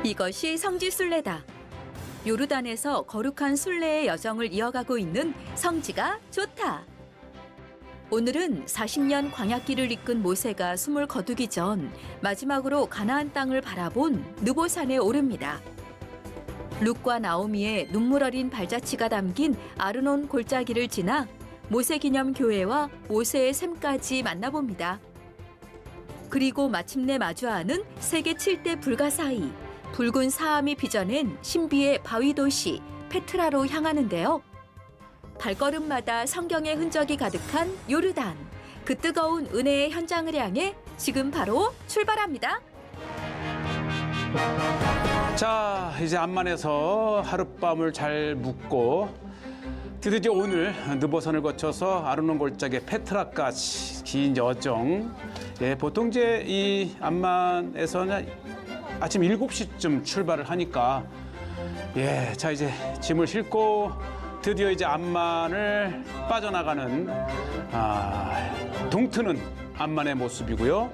이것이 성지순례다. 요르단에서 거룩한 순례의 여정을 이어가고 있는 성지가 좋다. 오늘은 40년 광야길을 이끈 모세가 숨을 거두기 전 마지막으로 가나안 땅을 바라본 느보산에 오릅니다. 룻과 나오미의 눈물 어린 발자취가 담긴 아르논 골짜기를 지나 모세기념교회와 모세의 샘까지 만나봅니다. 그리고 마침내 마주하는 세계 7대 불가 사이 붉은 사암이 빚어낸 신비의 바위 도시 페트라로 향하는데요. 발걸음마다 성경의 흔적이 가득한 요르단. 그 뜨거운 은혜의 현장을 향해 지금 바로 출발합니다. 자, 이제 암만에서 하룻밤을 잘 묵고 드디어 오늘 느보산을 거쳐서 아르논 골짜기 페트라까지 긴 여정. 예, 보통 이제 이 암만에서는 아침 7시쯤 출발을 하니까 예, 자 이제 짐을 싣고 드디어 이제 암만을 빠져나가는 동트는 암만의 모습이고요.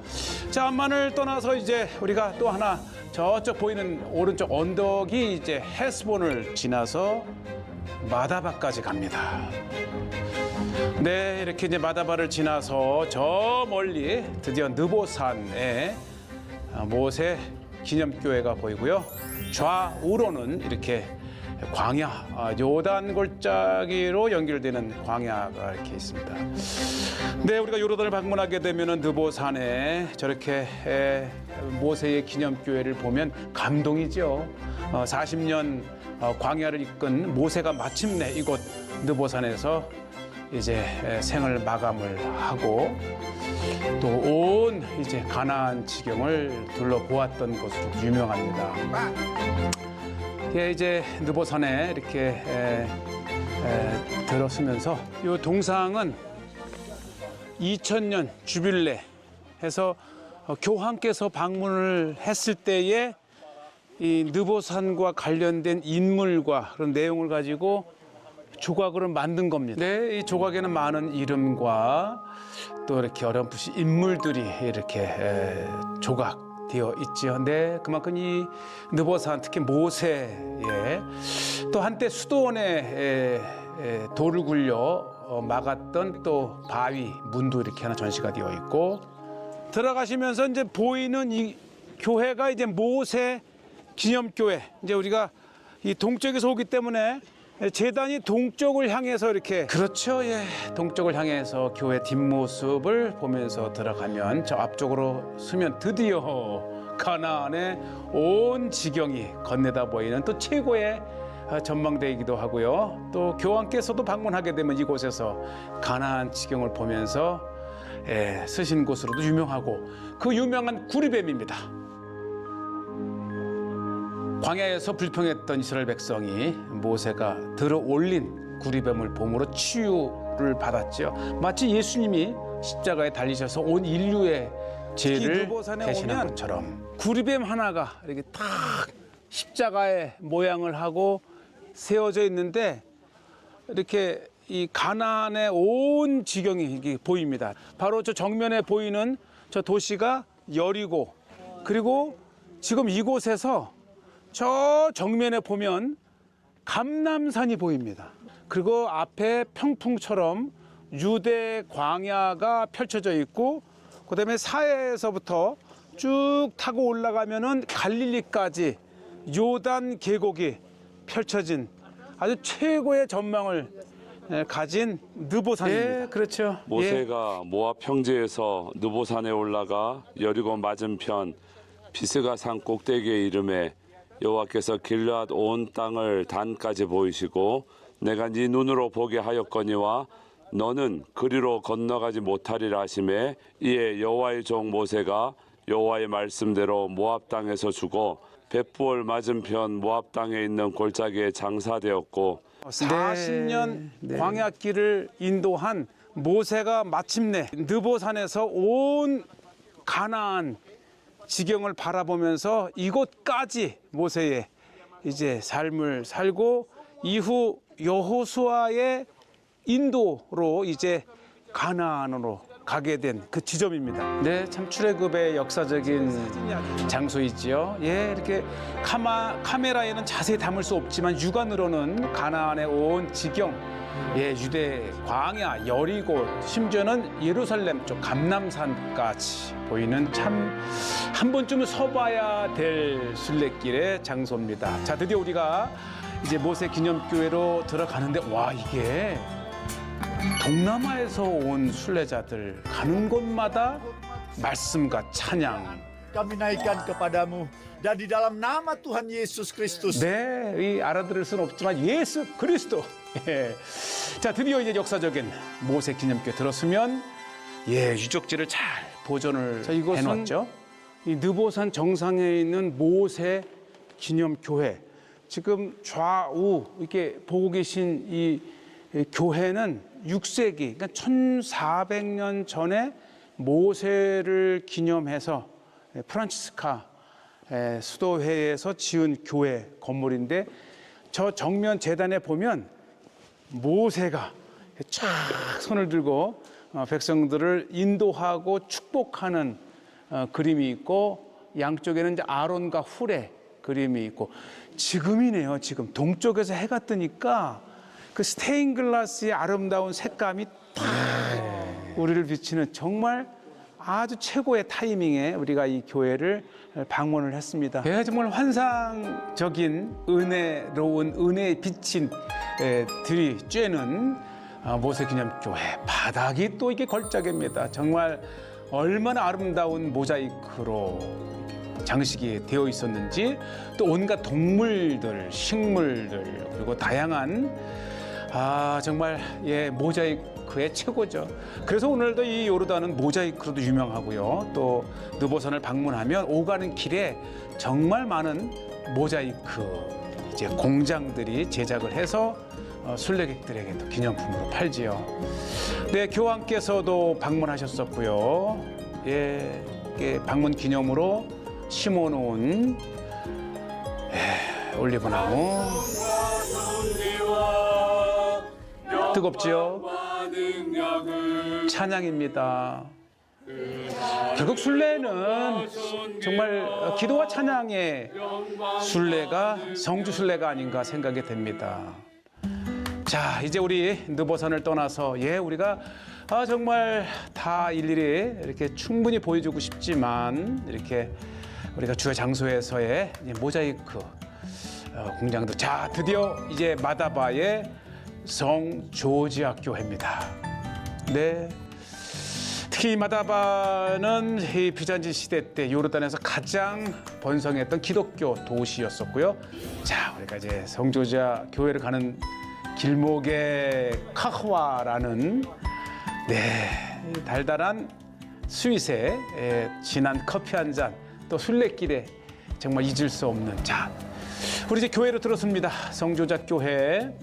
자, 암만을 떠나서 이제 우리가 또 하나 저쪽 보이는 오른쪽 언덕이 이제 헤스본을 지나서 마다바까지 갑니다. 네, 이렇게 이제 마다바를 지나서 저 멀리 드디어 느보산에 모세 기념교회가 보이고요. 좌우로는 이렇게 광야, 요단 골짜기로 연결되는 광야가 이렇게 있습니다. 네, 우리가 요르단을 방문하게 되면은 느보산에 저렇게 모세의 기념교회를 보면 감동이죠. 40년 광야를 이끈 모세가 마침내 이곳 느보산에서 이제 생을 마감을 하고 또 온 이제 가나안 지경을 둘러보았던 것으로 유명합니다. 예, 이제 느보산에 이렇게 들어서면서 이 동상은 2000년 주빌레 해서 교황께서 방문을 했을 때에 이 느보산과 관련된 인물과 그런 내용을 가지고 조각으로 만든 겁니다. 네, 이 조각에는 많은 이름과 또 이렇게 어렴풋이 인물들이 이렇게 조각되어 있지요. 네, 그만큼 이 느보산 특히 모세의 또 한때 수도원에 돌을 굴려 막았던 또 바위 문도 이렇게 하나 전시가 되어 있고 들어가시면서 이제 보이는 이 교회가 이제 모세 기념교회. 이제 우리가 이 동쪽에서 오기 때문에 제단이 동쪽을 향해서 이렇게 그렇죠. 예, 동쪽을 향해서 교회 뒷모습을 보면서 들어가면 저 앞쪽으로 서면 드디어 가나안의 온 지경이 건네다 보이는 또 최고의 전망대이기도 하고요. 또 교황께서도 방문하게 되면 이곳에서 가나안 지경을 보면서 서신 곳으로도 유명하고 그 유명한 구리뱀입니다. 광야에서 불평했던 이스라엘 백성이 모세가 들어 올린 구리뱀을 봄으로 치유를 받았죠. 마치 예수님이 십자가에 달리셔서 온 인류의 죄를 대신한 것처럼 구리뱀 하나가 이렇게 딱 십자가의 모양을 하고 세워져 있는데 이렇게 이 가나안의 온 지경이 이렇게 보입니다. 바로 저 정면에 보이는 저 도시가 여리고 그리고 지금 이곳에서 저 정면에 보면 감람산이 보입니다. 그리고 앞에 평풍처럼 유대 광야가 펼쳐져 있고 그다음에 사해에서부터 쭉 타고 올라가면은 갈릴리까지 요단 계곡이 펼쳐진 아주 최고의 전망을 가진 느보산입니다. 예, 그렇죠. 모세가 모압 평지에서 느보산에 올라가 여리고 맞은편 비스가 산 꼭대기에 이름에 여호와께서 길르앗 온 땅을 단까지 보이시고 내가 네 눈으로 보게 하였거니와 너는 그리로 건너가지 못하리라 하시매 이에 여호와의 종 모세가 여호와의 말씀대로 모압 땅에서 죽어 벳부올 맞은편 모압 땅에 있는 골짜기에 장사되었고 40년 광야길을 인도한 모세가 마침내 느보산에서 온 가나안 지경을 바라보면서 이곳까지 모세의 이제 삶을 살고 이후 여호수아의 인도로 이제 가나안으로 가게 된 그 지점입니다. 네, 참 출애굽의 역사적인 장소이지요. 예, 이렇게 카메라에는 자세히 담을 수 없지만 육안으로는 가나안에 온 지경, 예, 유대 광야, 여리고, 심지어는 예루살렘 쪽 감람산까지 보이는 참 한 번쯤은 서봐야 될 순례길의 장소입니다. 자, 드디어 우리가 이제 모세 기념교회로 들어가는데, 와, 이게 동남아에서 온 순례자들 가는 곳마다 말씀과 찬양. Kami naikkan kepadamu dan di dalam nama Tuhan Yesus Kristus. 네, 이 알아들을 수는 없지만 예수 그리스도. 예. 자, 드디어 이제 역사적인 모세 기념교회 들었으면 예, 유적지를 잘 보존을 해놨죠. 이 느보산 정상에 있는 모세 기념교회. 지금 좌우 이렇게 보고 계신 이 교회는 6세기, 그러니까 1400년 전에 모세를 기념해서 프란치스카 수도회에서 지은 교회 건물인데, 저 정면 재단에 보면 모세가 쫙 손을 들고 백성들을 인도하고 축복하는 그림이 있고, 양쪽에는 이제 아론과 훌의 그림이 있고, 지금이네요. 지금 동쪽에서 해가 뜨니까 그 스테인글라스의 아름다운 색감이 딱 우리를 비치는 정말 아주 최고의 타이밍에 우리가 이 교회를 방문을 했습니다. 예, 정말 환상적인 은혜로운 은혜의 빛인 들이 쬐는 모세기념교회 바닥이 또 이게 걸작입니다. 정말 얼마나 아름다운 모자이크로 장식이 되어 있었는지, 또 온갖 동물들, 식물들, 그리고 다양한 정말 예, 모자이크의 최고죠. 그래서 오늘도 이 요르단은 모자이크로도 유명하고요. 또 느보산을 방문하면 오가는 길에 정말 많은 모자이크 이제 공장들이 제작을 해서 순례객들에게 또 기념품으로 팔지요. 네, 교황께서도 방문하셨었고요. 예, 이게 방문 기념으로 심어놓은 올리브나무. 뜨겁지요? 찬양입니다. 결국 순례는 정말 기도와 찬양의 순례가 성주 순례가 아닌가 생각이 됩니다. 자, 이제 우리 느보산을 떠나서 예, 우리가 정말 다 일일이 이렇게 충분히 보여주고 싶지만, 이렇게 우리가 주요 장소에서의 모자이크 공장들. 자, 드디어 이제 마다바의 성 조지아 교회입니다. 네. 특히 이 마다바는 이 비잔진 시대 때 요르단에서 가장 번성했던 기독교 도시였었고요. 자, 우리가 이제 성 조지아 교회를 가는 길목에 카흐와라는 달달한 스윗에 진한 커피 한 잔, 또 순례길에 정말 잊을 수 없는. 자, 우리 이제 교회로 들었습니다. 성조자 교회.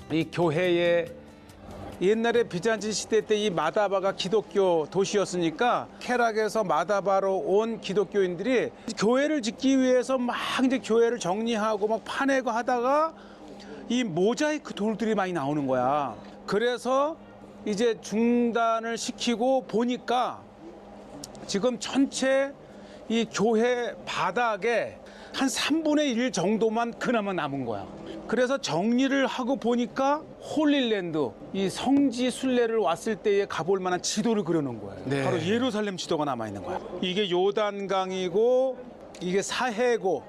이 교회에 옛날에 비잔진 시대 때 이 마다바가 기독교 도시였으니까 케락에서 마다바로 온 기독교인들이 교회를 짓기 위해서 막 이제 교회를 정리하고 막 파내고 하다가 이 모자이크 돌들이 많이 나오는 거야. 그래서 이제 중단을 시키고 보니까 지금 전체 이 교회 바닥에 한 3분의 1 정도만 그나마 남은 거야. 그래서 정리를 하고 보니까 홀릴랜드, 이 성지 순례를 왔을 때에 가볼 만한 지도를 그려놓은 거예요. 네. 바로 예루살렘 지도가 남아있는 거야. 이게 요단강이고, 이게 사해고,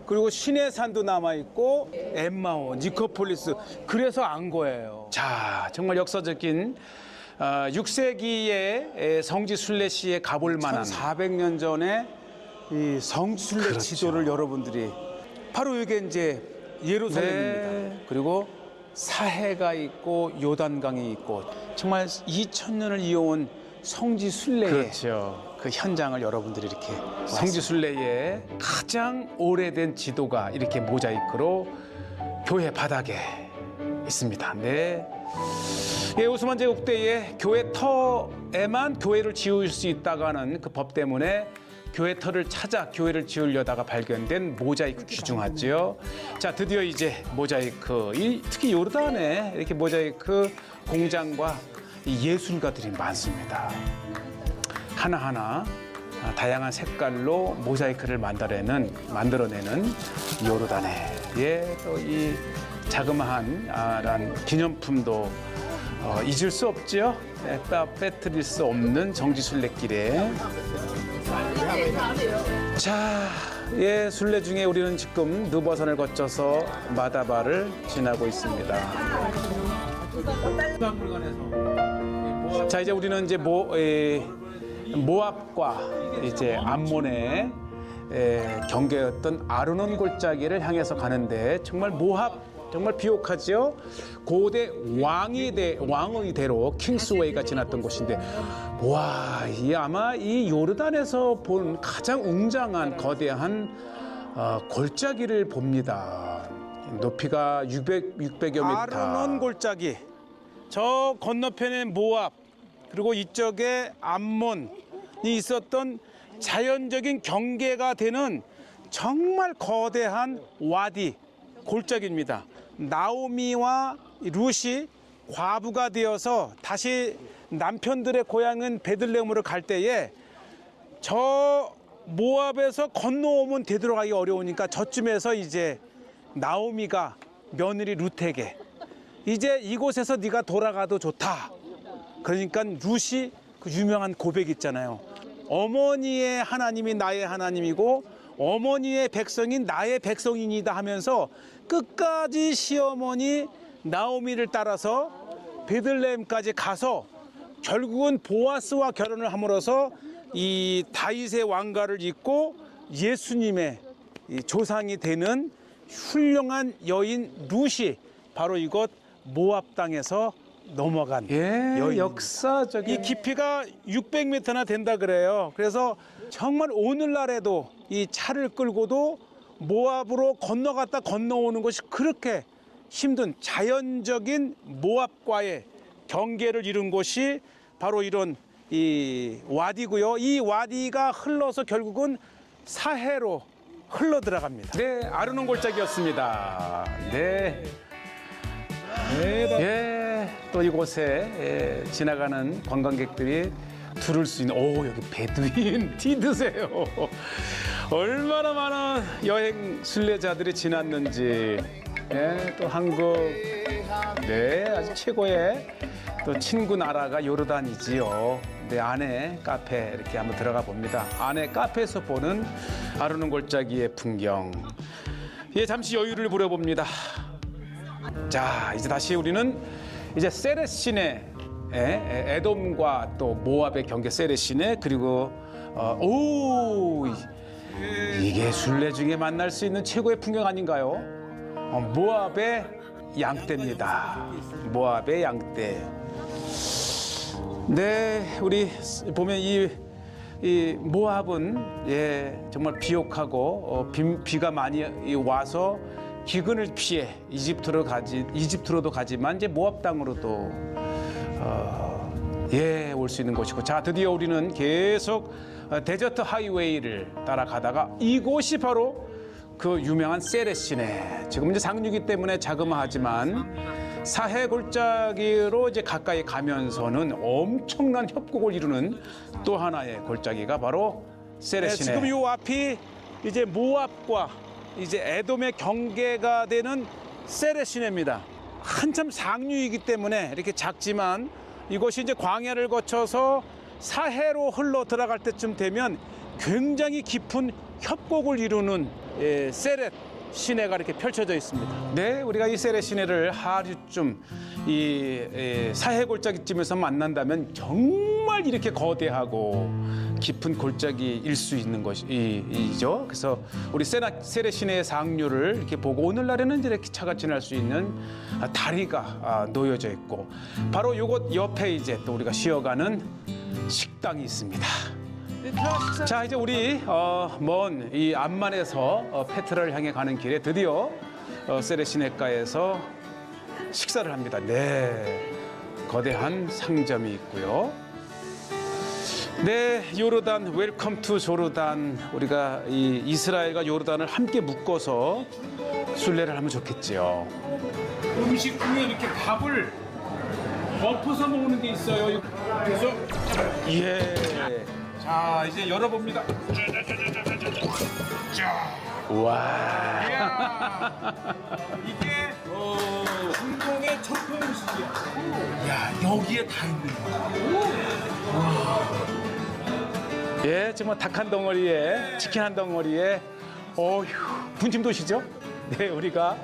그리고 시내산도 남아있고, 엠마오, 니코폴리스. 그래서 안 거예요. 자, 정말 역사적인 6세기의 성지 순례 시에 가볼 만한 400년 전에 이 성지 순례 그렇죠. 지도를 여러분들이 바로 이게 이제 예루살렘입니다. 네. 그리고 사해가 있고 요단강이 있고 정말 2000년을 이어온 성지 순례의 그렇죠. 그 현장을 여러분들이 이렇게 성지 순례의 가장 오래된 지도가 이렇게 모자이크로 교회 바닥에 있습니다. 네. 예, 오스만 제국 때에 교회 터에만 교회를 지을 수 있다고 하는 그 법 때문에 교회 터를 찾아 교회를 지으려다가 발견된 모자이크 귀중하지요. 자, 드디어 이제 모자이크, 특히 요르단에 이렇게 모자이크 공장과 이 예술가들이 많습니다. 하나하나 다양한 색깔로 모자이크를 만들어내는 요르단의 또 이 자그마한 기념품도 잊을 수 없죠. 빼뜨릴 수 없는 정지순례길에. 자, 순례 중에 우리는 지금 느보산을 거쳐서 마다바를 지나고 있습니다. 자, 이제 우리는 이제 모압과 이제 암몬의 경계였던 아르논 골짜기를 향해서 가는데 정말 모압 정말 비옥하죠. 고대 왕의 대로 킹스웨이가 지났던 곳인데 와, 이 아마 이 요르단에서 본 가장 웅장한 거대한 골짜기를 봅니다. 높이가 600여 미터. 아르논 골짜기. 저 건너편에 모압 그리고 이쪽에 암몬이 있었던 자연적인 경계가 되는 정말 거대한 와디 골짜기입니다. 나오미와 룻이 과부가 되어서 다시 남편들의 고향인 베들레헴으로 갈 때에 저 모압에서 건너오면 되돌아가기 어려우니까 저쯤에서 이제 나오미가 며느리 룻에게 이제 이곳에서 네가 돌아가도 좋다. 그러니까 룻이 그 유명한 고백 있잖아요. 어머니의 하나님이 나의 하나님이고 어머니의 백성인 나의 백성이니다 하면서 끝까지 시어머니 나오미를 따라서 베들레헴까지 가서 결국은 보아스와 결혼을 함으로써 이 다윗의 왕가를 잇고 예수님의 조상이 되는 훌륭한 여인 룻이 바로 이곳 모압 땅에서 넘어간 여인. 역사적인 이 깊이가 600m나 된다 그래요. 그래서 정말 오늘날에도 이 차를 끌고도 모압으로 건너갔다 건너오는 것이 그렇게 힘든 자연적인 모압과의 경계를 이룬 곳이 바로 이런 이 와디고요. 이 와디가 흘러서 결국은 사해로 흘러 들어갑니다. 네, 아르논 골짜기였습니다. 네. 또 이곳에 지나가는 관광객들이 들을 수 있는 여기 베두인 티 드세요. 얼마나 많은 여행 순례자들이 지났는지. 또 한국 아주 최고의 또 친구 나라가 요르단이지요. 네, 안에 카페 이렇게 한번 들어가 봅니다. 안에 카페에서 보는 아르논 골짜기의 풍경. 잠시 여유를 부려봅니다. 자, 이제 다시 우리는 이제 세렛 시내, 에돔과 또 모압의 경계 세렛 시내, 그리고 이게 순례 중에 만날 수 있는 최고의 풍경 아닌가요? 모압의 양떼입니다. 모압의 양떼. 네, 우리 보면 이 모압은 정말 비옥하고 비가 많이 와서 기근을 피해 이집트로도 가지만 이제 모압 땅으로도 올 수 있는 곳이고, 자, 드디어 우리는 계속 데저트 하이웨이를 따라가다가 이곳이 바로 그 유명한 세렛시네. 지금 이제 상류기 때문에 자그마하지만 사해 골짜기로 이제 가까이 가면서는 엄청난 협곡을 이루는 또 하나의 골짜기가 바로 세렛시네. 지금 이 앞이 이제 모압과 이제 에돔의 경계가 되는 세렛시네입니다. 한참 상류이기 때문에 이렇게 작지만 이곳이 이제 광야를 거쳐서 사해로 흘러 들어갈 때쯤 되면 굉장히 깊은 협곡을 이루는 세렛 시내가 이렇게 펼쳐져 있습니다. 네, 우리가 이 세렛 시내를 하루쯤 이 사해 골짜기쯤에서 만난다면 정말 이렇게 거대하고 깊은 골짜기일 수 있는 것이죠. 그래서 우리 세렛 시내의 상류를 이렇게 보고 오늘날에는 이렇게 차가 지날 수 있는 다리가 놓여져 있고, 바로 이곳 옆에 이제 또 우리가 쉬어가는 식당이 있습니다. 자, 이제 우리 먼 이 암만에서 페트라를 향해 가는 길에 드디어 세렛 시내가에서 식사를 합니다. 네, 거대한 상점이 있고요. 네, 요르단, 웰컴 투 조르단. 우리가 이 이스라엘과 요르단을 함께 묶어서 순례를 하면 좋겠지요. 음식 중에 이렇게 밥을 엎어서 먹는 게 있어요. 그래서 예. 자, 이제 열어봅니다. 와. 이게 중동의 전통 음식이야. 야, 여기에 다 있는 거야. 예, 정말 닭 한 덩어리에 치킨 한 덩어리에 어휴, 분침 도시죠? 네, 우리가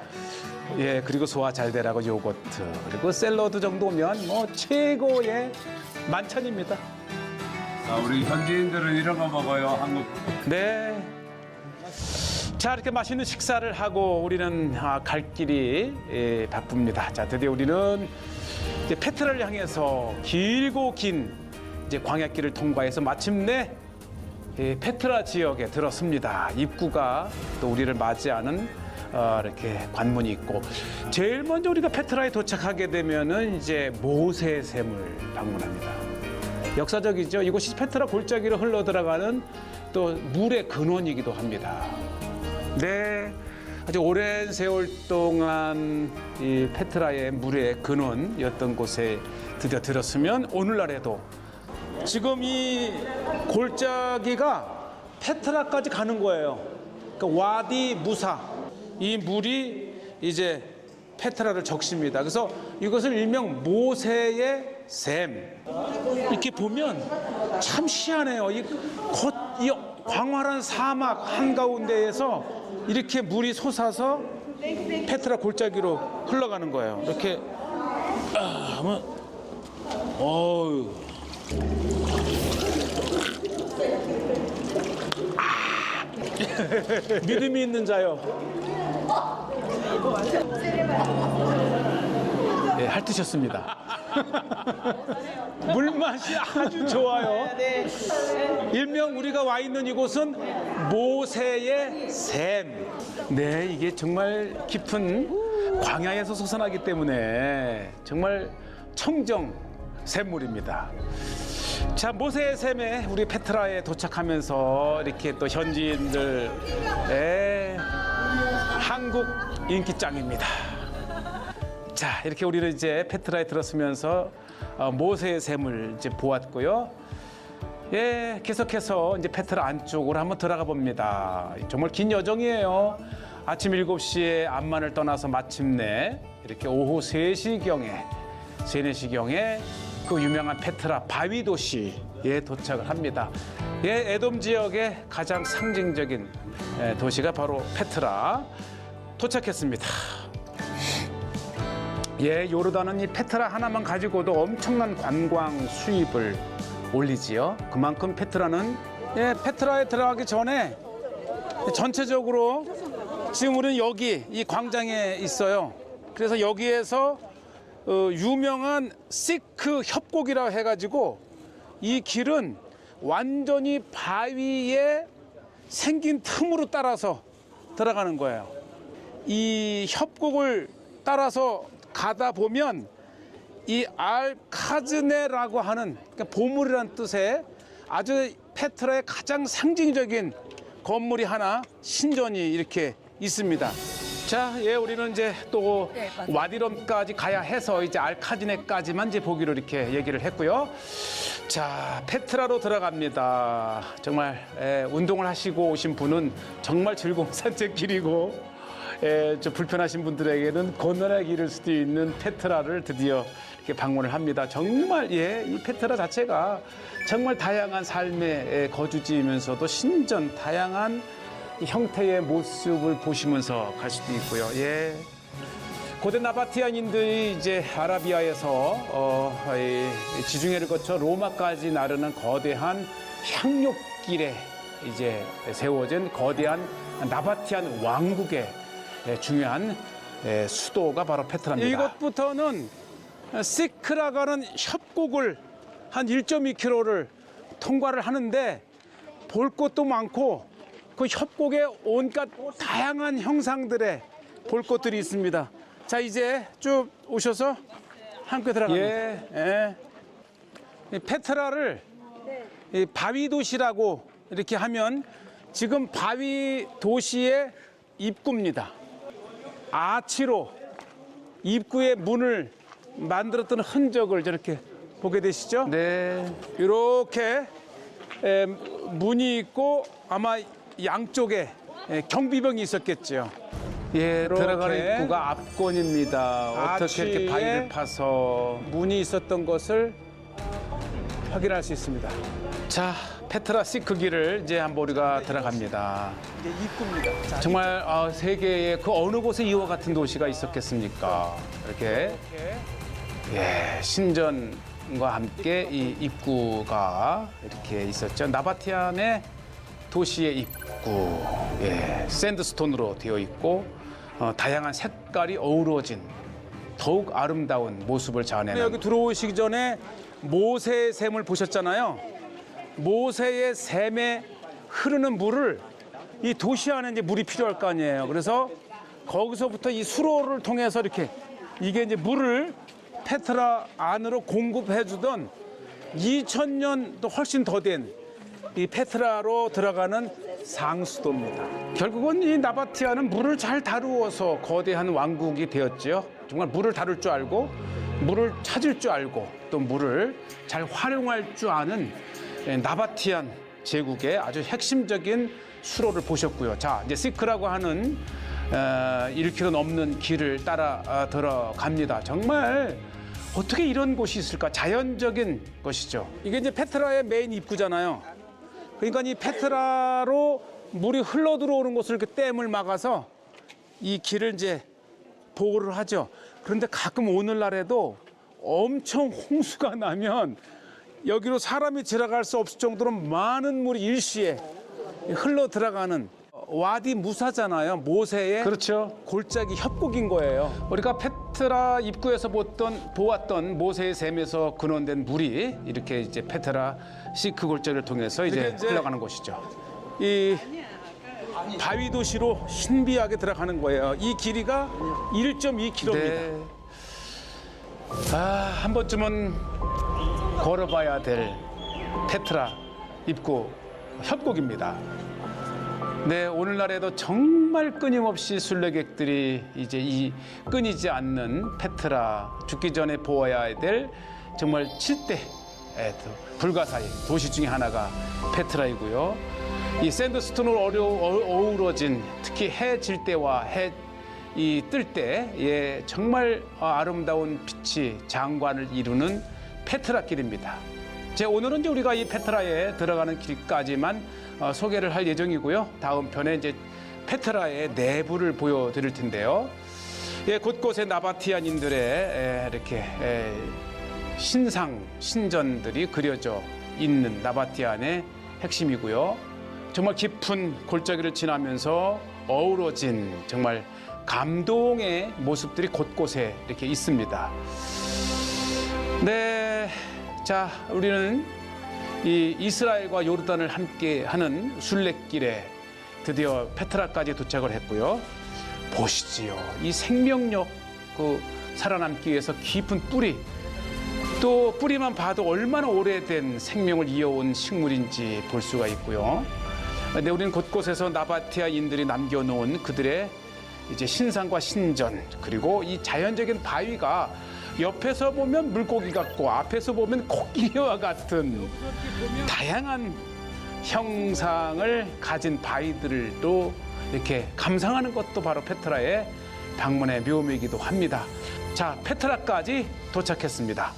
예, 그리고 소화 잘 되라고 요거트 그리고 샐러드 정도면 뭐 최고의 만찬입니다. 우리 현지인들은 이런 거 먹어요. 한국. 네. 자, 이렇게 맛있는 식사를 하고 우리는 갈 길이 바쁩니다. 자, 드디어 우리는 이제 페트라를 향해서 길고 긴 이제 광야길을 통과해서 마침내 페트라 지역에 들었습니다. 입구가 또 우리를 맞이하는 이렇게 관문이 있고 제일 먼저 우리가 페트라에 도착하게 되면은 이제 모세의 샘을 방문합니다. 역사적이죠. 이곳이 페트라 골짜기로 흘러 들어가는 또 물의 근원이기도 합니다. 네, 아주 오랜 세월 동안 이 페트라의 물의 근원이었던 곳에 드디어 들었으면 오늘날에도 지금 이 골짜기가 페트라까지 가는 거예요. 그러니까 와디 무사 이 물이 이제 페트라를 적십니다. 그래서 이것을 일명 모세의 샘. 이렇게 보면 참 희한해요. 이 광활한 사막 한가운데에서 이렇게 물이 솟아서 페트라 골짜기로 흘러가는 거예요. 이렇게 하면 어우. 믿음이 있는 자요. 네, 핥으셨습니다. 물맛이 아주 좋아요. 일명 우리가 와 있는 이곳은 모세의 샘. 네, 이게 정말 깊은 광야에서 솟아나기 때문에 정말 청정 샘물입니다. 자, 모세의 샘에 우리 페트라에 도착하면서 이렇게 또 현지인들의 한국 인기짱입니다. 자, 이렇게 우리는 이제 페트라에 들었으면서 모세의 샘을 이제 보았고요. 예, 계속해서 이제 페트라 안쪽으로 한번 들어가 봅니다. 정말 긴 여정이에요. 아침 7시에 암만을 떠나서 마침내 이렇게 오후 3시경에 그 유명한 페트라 바위 도시에 도착을 합니다. 예, 에돔 지역의 가장 상징적인 도시가 바로 페트라. 도착했습니다. 예, 요르단은 이 페트라 하나만 가지고도 엄청난 관광 수입을 올리지요. 그만큼 페트라는 페트라에 들어가기 전에 전체적으로 지금 우리는 여기 이 광장에 있어요. 그래서 여기에서 유명한 시크 협곡이라고 해가지고 이 길은 완전히 바위에 생긴 틈으로 따라서 들어가는 거예요. 이 협곡을 따라서 가다 보면 이 알카즈네라고 하는 그러니까 보물이라는 뜻의 아주 페트라의 가장 상징적인 건물이 하나 신전이 이렇게 있습니다. 자, 예, 우리는 이제 또 와디럼까지 가야 해서 이제 알카즈네까지만 이제 보기로 이렇게 얘기를 했고요. 자, 페트라로 들어갑니다. 정말 운동을 하시고 오신 분은 정말 즐거운 산책길이고 좀 불편하신 분들에게는 곤란하게 이를 수도 있는 페트라를 드디어 이렇게 방문을 합니다. 정말 이 페트라 자체가 정말 다양한 삶의 거주지이면서도 신전 다양한 형태의 모습을 보시면서 갈 수도 있고요. 예. 고대 나바티안인들이 이제 아라비아에서 지중해를 거쳐 로마까지 나르는 거대한 향료길에 이제 세워진 거대한 나바티안 왕국의 중요한 수도가 바로 페트라입니다. 이곳부터는 시크라고 하는 협곡을 한 1.2km를 통과를 하는데 볼 것도 많고 그 협곡에 온갖 다양한 형상들의 볼 것들이 있습니다. 자, 이제 쭉 오셔서 함께 들어갑니다. 이 페트라를 이 바위 도시라고 이렇게 하면 지금 바위 도시의 입구입니다. 아치로 입구의 문을 만들었던 흔적을 저렇게 보게 되시죠? 네. 이렇게 문이 있고 아마 양쪽에 경비병이 있었겠죠. 예, 들어가는 입구가 앞권입니다. 어떻게 이렇게 바위를 파서 문이 있었던 것을 확인할 수 있습니다. 자, 페트라 시크길을 이제 한번 우리가 들어갑니다. 이게 입구입니다. 자, 정말 세계의 그 어느 곳에 이와 같은 도시가 있었겠습니까? 이렇게 신전과 함께 이 입구가 이렇게 있었죠. 나바티안의 도시의 입구, 샌드스톤으로 되어 있고 다양한 색깔이 어우러진 더욱 아름다운 모습을 자아내는. 여기 들어오시기 전에 모세의 샘을 보셨잖아요. 모세의 샘에 흐르는 물을 이 도시 안에 이제 물이 필요할 거 아니에요. 그래서 거기서부터 이 수로를 통해서 이렇게 이게 이제 물을 페트라 안으로 공급해 주던 2000년 또 훨씬 더 된 이 페트라로 들어가는 상수도입니다. 결국은 이 나바티아는 물을 잘 다루어서 거대한 왕국이 되었지요. 정말 물을 다룰 줄 알고 물을 찾을 줄 알고 또 물을 잘 활용할 줄 아는 나바티안 제국의 아주 핵심적인 수로를 보셨고요. 자, 이제 시크라고 하는 1km 넘는 길을 따라 들어갑니다. 정말 어떻게 이런 곳이 있을까? 자연적인 것이죠. 이게 이제 페트라의 메인 입구잖아요. 그러니까 이 페트라로 물이 흘러 들어오는 곳을 이렇게 댐을 막아서 이 길을 이제 보호를 하죠. 그런데 가끔 오늘날에도 엄청 홍수가 나면 여기로 사람이 지나갈 수 없을 정도로 많은 물이 일시에 흘러 들어가는 와디 무사잖아요. 모세의 그렇죠. 골짜기 협곡인 거예요. 우리가 페트라 입구에서 보았던 모세의 샘에서 근원된 물이 이렇게 이제 페트라 시크 골짜기를 통해서 이제 흘러가는 곳이죠. 이 바위 도시로 신비하게 들어가는 거예요. 이 길이가 1.2km입니다. 네. 한 번쯤은 걸어봐야 될 페트라 입구 협곡입니다. 네, 오늘날에도 정말 끊임없이 순례객들이 이제 이 끊이지 않는 페트라, 죽기 전에 보아야 될 정말 7대 불가사의 도시 중에 하나가 페트라이고요. 이 샌드스톤으로 어우러진 특히 해 질 때와 해 뜰 때에 정말 아름다운 빛이 장관을 이루는 페트라 길입니다. 오늘은 이제 우리가 이 페트라에 들어가는 길까지만 소개를 할 예정이고요. 다음 편에 이제 페트라의 내부를 보여드릴 텐데요. 곳곳에 나바티안인들의 이렇게 신전들이 그려져 있는 나바티안의 핵심이고요. 정말 깊은 골짜기를 지나면서 어우러진 정말 감동의 모습들이 곳곳에 이렇게 있습니다. 네, 자, 우리는 이 이스라엘과 요르단을 함께하는 순례길에 드디어 페트라까지 도착을 했고요. 보시지요, 이 생명력 살아남기 위해서 깊은 뿌리, 또 뿌리만 봐도 얼마나 오래된 생명을 이어온 식물인지 볼 수가 있고요. 근데 우리는 곳곳에서 나바티아인들이 남겨놓은 그들의 이제 신상과 신전, 그리고 이 자연적인 바위가 옆에서 보면 물고기 같고 앞에서 보면 코끼리와 같은 다양한 형상을 가진 바위들도 이렇게 감상하는 것도 바로 페트라의 방문의 묘미이기도 합니다. 자, 페트라까지 도착했습니다.